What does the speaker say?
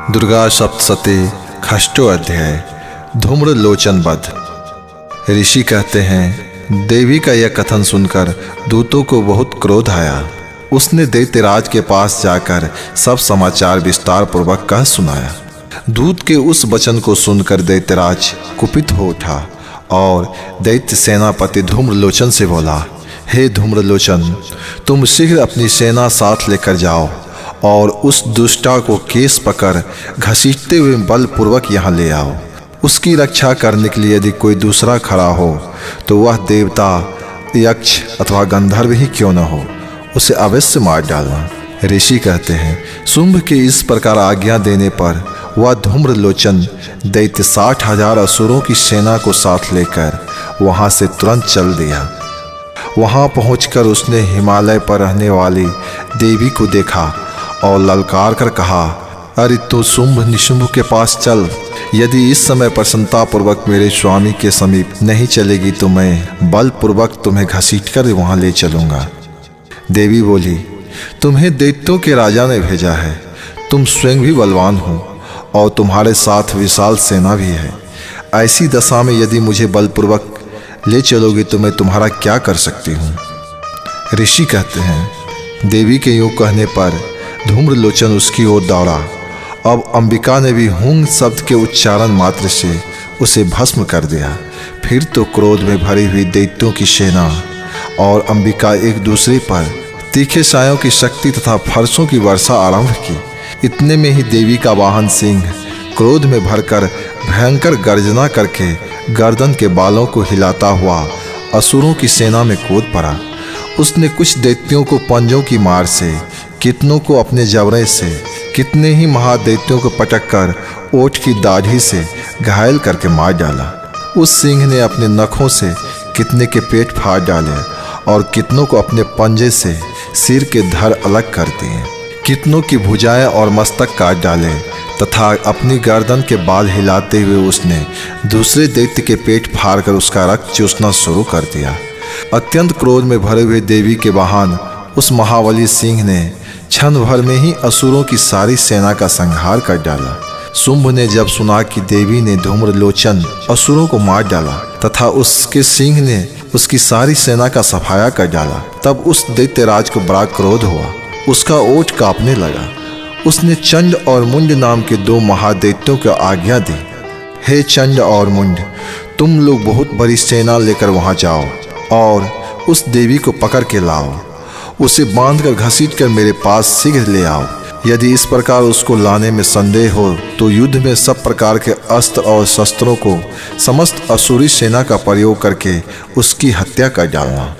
दुर्गा सप्तशती खष्टो अध्याय। धूम्रलोचन वध। ऋषि कहते हैं, देवी का यह कथन सुनकर दूतों को बहुत क्रोध आया। उसने दैत्यराज के पास जाकर सब समाचार विस्तार पूर्वक कह सुनाया। दूत के उस वचन को सुनकर दैत्यराज कुपित हो उठा और दैत्य सेनापति धूम्रलोचन से बोला, हे धूम्रलोचन, तुम शीघ्र अपनी सेना साथ लेकर जाओ और उस दुष्टा को केस पकड़ घसीटते हुए बलपूर्वक यहाँ ले आओ। उसकी रक्षा करने के लिए यदि कोई दूसरा खड़ा हो तो वह देवता, यक्ष अथवा गंधर्व ही क्यों न हो, उसे अवश्य मार डालना। ऋषि कहते हैं, शुंभ के इस प्रकार आज्ञा देने पर वह धूम्रलोचन दैत्य 60,000 असुरों की सेना को साथ लेकर वहाँ से तुरंत चल दिया। वहाँ पहुँचकर उसने हिमालय पर रहने वाली देवी को देखा और ललकार कर कहा, अरे तू शुंभ निशुंभ के पास चल। यदि इस समय प्रसन्नतापूर्वक मेरे स्वामी के समीप नहीं चलेगी तो मैं बलपूर्वक तुम्हें घसीट कर वहाँ ले चलूँगा। देवी बोली, तुम्हें दैत्यों के राजा ने भेजा है। तुम स्वयं भी बलवान हो और तुम्हारे साथ विशाल सेना भी है। ऐसी दशा में यदि मुझे बलपूर्वक ले चलोगे तो मैं तुम्हारा क्या कर सकती हूँ। ऋषि कहते हैं, देवी के यूँ कहने पर धूम्रलोचन उसकी ओर दौड़ा। अब अंबिका ने भी हुंग शब्द के उच्चारण मात्र से उसे भस्म कर दिया। फिर तो क्रोध में भरी हुई दैत्यों की सेना और अंबिका एक दूसरे पर तीखे सायों की शक्ति तथा फरसों की वर्षा आरंभ की। इतने में ही देवी का वाहन सिंह क्रोध में भरकर भयंकर गर्जना करके गर्दन के बालों को हिलाता हुआ असुरों की सेना में कूद पड़ा। उसने कुछ दैत्यों को पंजों की मार से, कितनों को अपने जबड़े से, कितने ही महादैत्यों को पटक कर ओठ की दाढ़ी से घायल करके मार डाला। उस सिंह ने अपने नखों से कितने के पेट फाड़ डाले और कितनों को अपने पंजे से सिर के धड़ अलग कर दिए। कितनों की भुजाएं और मस्तक काट डाले तथा अपनी गर्दन के बाल हिलाते हुए उसने दूसरे दैत्य के पेट फाड़कर उसका रक्त चूसना शुरू कर दिया। अत्यंत क्रोध में भरे हुए देवी के वाहन उस महाबली सिंह ने क्षण भर में ही असुरों की सारी सेना का संहार कर डाला। शुंभ ने जब सुना कि देवी ने धूम्रलोचन असुरों को मार डाला तथा उसके सिंह ने उसकी सारी सेना का सफाया कर डाला, तब उस दैत्यराज को बड़ा क्रोध हुआ। उसका ओठ कांपने लगा। उसने चंड और मुंड नाम के 2 महादैत्यों को आज्ञा दी, हे चंड और मुंड, तुम लोग बहुत बड़ी सेना लेकर वहां जाओ और उस देवी को पकड़ के लाओ। उसे बांधकर घसीटकर मेरे पास शीघ्र ले आओ। यदि इस प्रकार उसको लाने में संदेह हो तो युद्ध में सब प्रकार के अस्त्र और शस्त्रों को समस्त असुरी सेना का प्रयोग करके उसकी हत्या कर डालना।